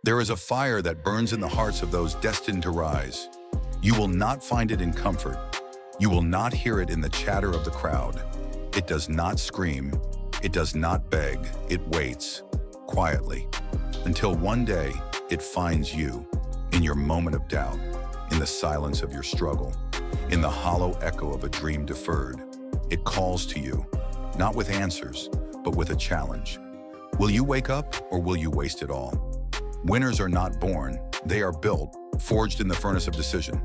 There is a fire that burns in the hearts of those destined to rise. You will not find it in comfort. You will not hear it in the chatter of the crowd. It does not scream. It does not beg. It waits, quietly, until one day it finds you, in your moment of doubt, in the silence of your struggle, in the hollow echo of a dream deferred. It calls to you, not with answers, but with a challenge. Will you wake up, or will you waste it all? Winners are not born, they are built, forged in the furnace of decision.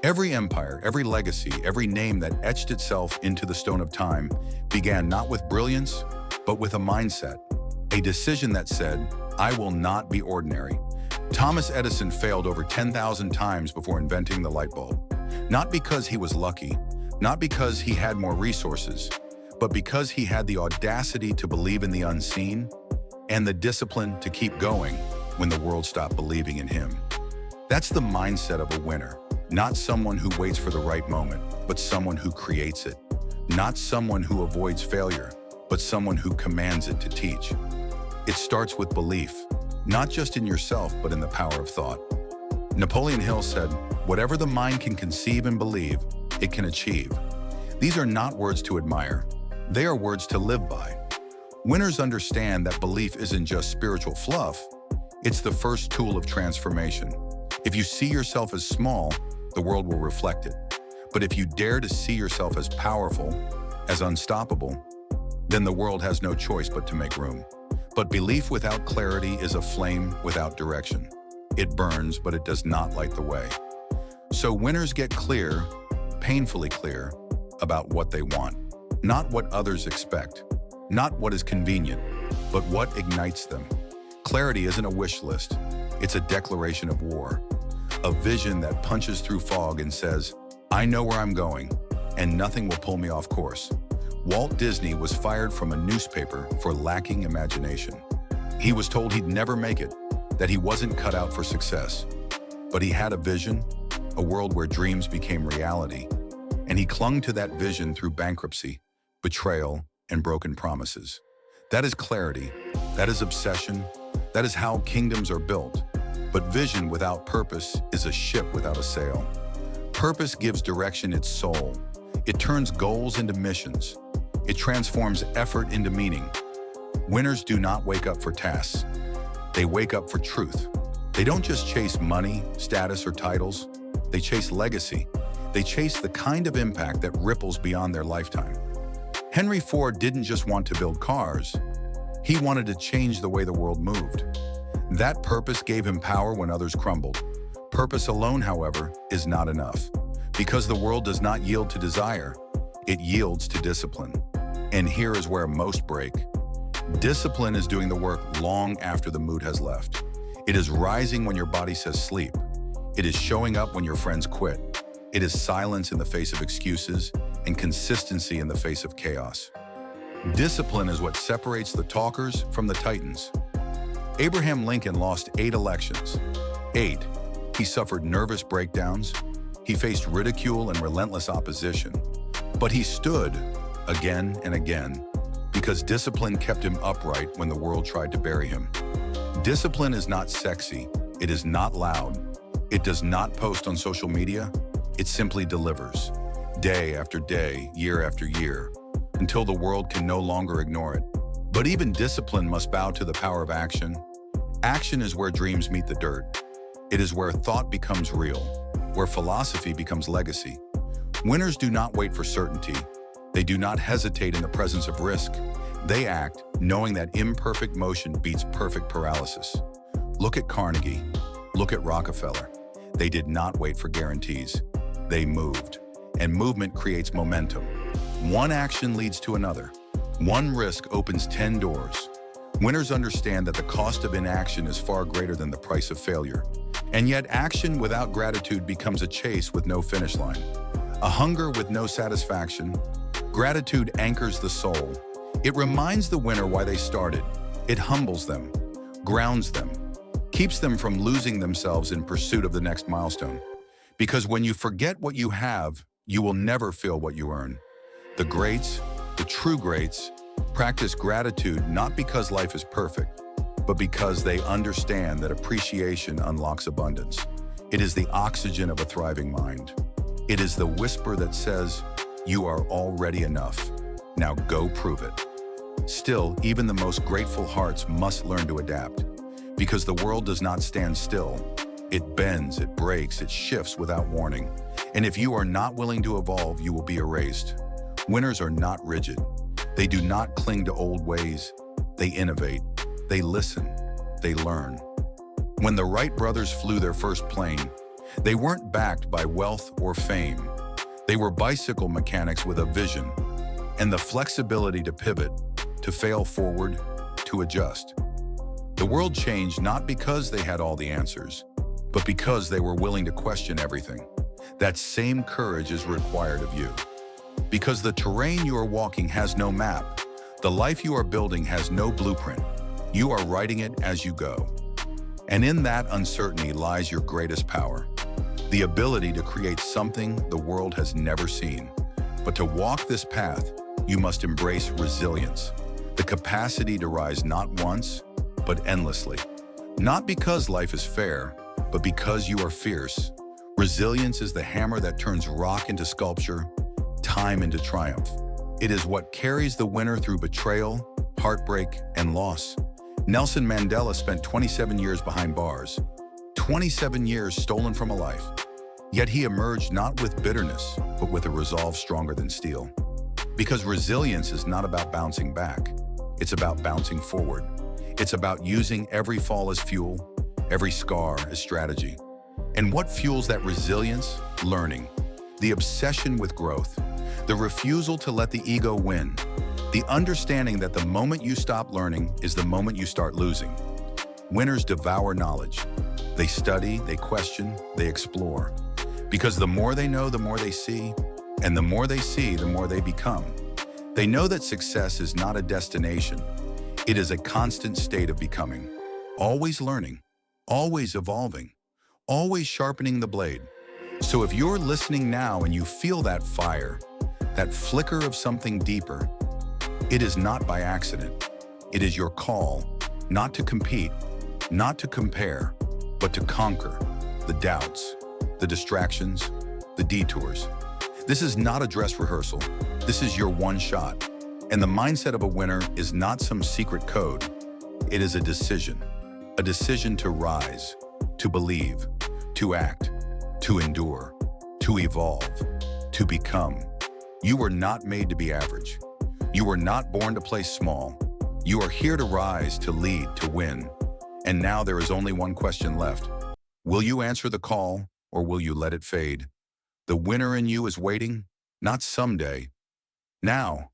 Every empire, every legacy, every name that etched itself into the stone of time began not with brilliance, but with a mindset, a decision that said, I will not be ordinary. Thomas Edison failed over 10,000 times before inventing the light bulb. Not because he was lucky, not because he had more resources, but because he had the audacity to believe in the unseen and the discipline to keep going when the world stopped believing in him. That's the mindset of a winner. Not someone who waits for the right moment, but someone who creates it. Not someone who avoids failure, but someone who commands it to teach. It starts with belief, not just in yourself, but in the power of thought. Napoleon Hill said, whatever the mind can conceive and believe, it can achieve. These are not words to admire. They are words to live by. Winners understand that belief isn't just spiritual fluff. It's the first tool of transformation. If you see yourself as small, the world will reflect it. But if you dare to see yourself as powerful, as unstoppable, then the world has no choice but to make room. But belief without clarity is a flame without direction. It burns, but it does not light the way. So winners get clear, painfully clear, about what they want. Not what others expect, not what is convenient, but what ignites them. Clarity isn't a wish list. It's a declaration of war. A vision that punches through fog and says, I know where I'm going, and nothing will pull me off course. Walt Disney was fired from a newspaper for lacking imagination. He was told he'd never make it, that he wasn't cut out for success. But he had a vision, a world where dreams became reality, and he clung to that vision through bankruptcy, betrayal, and broken promises. That is clarity. That is obsession. That is how kingdoms are built. But vision without purpose is a ship without a sail. Purpose gives direction its soul. It turns goals into missions. It transforms effort into meaning. Winners do not wake up for tasks. They wake up for truth. They don't just chase money, status, or titles. They chase legacy. They chase the kind of impact that ripples beyond their lifetime. Henry Ford didn't just want to build cars. He wanted to change the way the world moved. That purpose gave him power when others crumbled. Purpose alone, however, is not enough. Because the world does not yield to desire, it yields to discipline. And here is where most break. Discipline is doing the work long after the mood has left. It is rising when your body says sleep. It is showing up when your friends quit. It is silence in the face of excuses and consistency in the face of chaos. Discipline is what separates the talkers from the titans. Abraham Lincoln lost 8 elections. 8. He suffered nervous breakdowns. He faced ridicule and relentless opposition. But he stood again and again because discipline kept him upright when the world tried to bury him. Discipline is not sexy. It is not loud. It does not post on social media. It simply delivers, day after day, year after year, until the world can no longer ignore it. But even discipline must bow to the power of action. Action is where dreams meet the dirt. It is where thought becomes real, where philosophy becomes legacy. Winners do not wait for certainty. They do not hesitate in the presence of risk. They act knowing that imperfect motion beats perfect paralysis. Look at Carnegie. Look at Rockefeller. They did not wait for guarantees. They moved. And movement creates momentum. One action leads to another. One risk opens 10 doors. Winners understand that the cost of inaction is far greater than the price of failure. And yet action without gratitude becomes a chase with no finish line. A hunger with no satisfaction. Gratitude anchors the soul. It reminds the winner why they started. It humbles them, grounds them, keeps them from losing themselves in pursuit of the next milestone. Because when you forget what you have, you will never feel what you earn. The greats, the true greats, practice gratitude not because life is perfect, but because they understand that appreciation unlocks abundance. It is the oxygen of a thriving mind. It is the whisper that says, "You are already enough. Now go prove it." Still, even the most grateful hearts must learn to adapt, because the world does not stand still. It bends, it breaks, it shifts without warning. And if you are not willing to evolve, you will be erased. Winners are not rigid. They do not cling to old ways. They innovate. They listen. They learn. When the Wright brothers flew their first plane, they weren't backed by wealth or fame. They were bicycle mechanics with a vision and the flexibility to pivot, to fail forward, to adjust. The world changed not because they had all the answers, but because they were willing to question everything. That same courage is required of you. Because the terrain you are walking has no map. The life you are building has no blueprint. You are writing it as you go. And in that uncertainty lies your greatest power. The ability to create something the world has never seen. But to walk this path, you must embrace resilience. The capacity to rise not once, but endlessly. Not because life is fair, but because you are fierce. Resilience is the hammer that turns rock into sculpture, time into triumph. It is what carries the winner through betrayal, heartbreak, and loss. Nelson Mandela spent 27 years behind bars, 27 years stolen from a life. Yet he emerged not with bitterness, but with a resolve stronger than steel. Because resilience is not about bouncing back, it's about bouncing forward. It's about using every fall as fuel, every scar as strategy. And what fuels that resilience? Learning. The obsession with growth. The refusal to let the ego win. The understanding that the moment you stop learning is the moment you start losing. Winners devour knowledge. They study, they question, they explore. Because the more they know, the more they see. And the more they see, the more they become. They know that success is not a destination. It is a constant state of becoming. Always learning, always evolving, always sharpening the blade. So if you're listening now and you feel that fire, that flicker of something deeper, it is not by accident. It is your call, not to compete, not to compare, but to conquer the doubts, the distractions, the detours. This is not a dress rehearsal. This is your one shot. And the mindset of a winner is not some secret code. It is a decision to rise, to believe, to act, to endure, to evolve, to become. You were not made to be average. You were not born to play small. You are here to rise, to lead, to win. And now there is only one question left. Will you answer the call, or will you let it fade? The winner in you is waiting, not someday, now.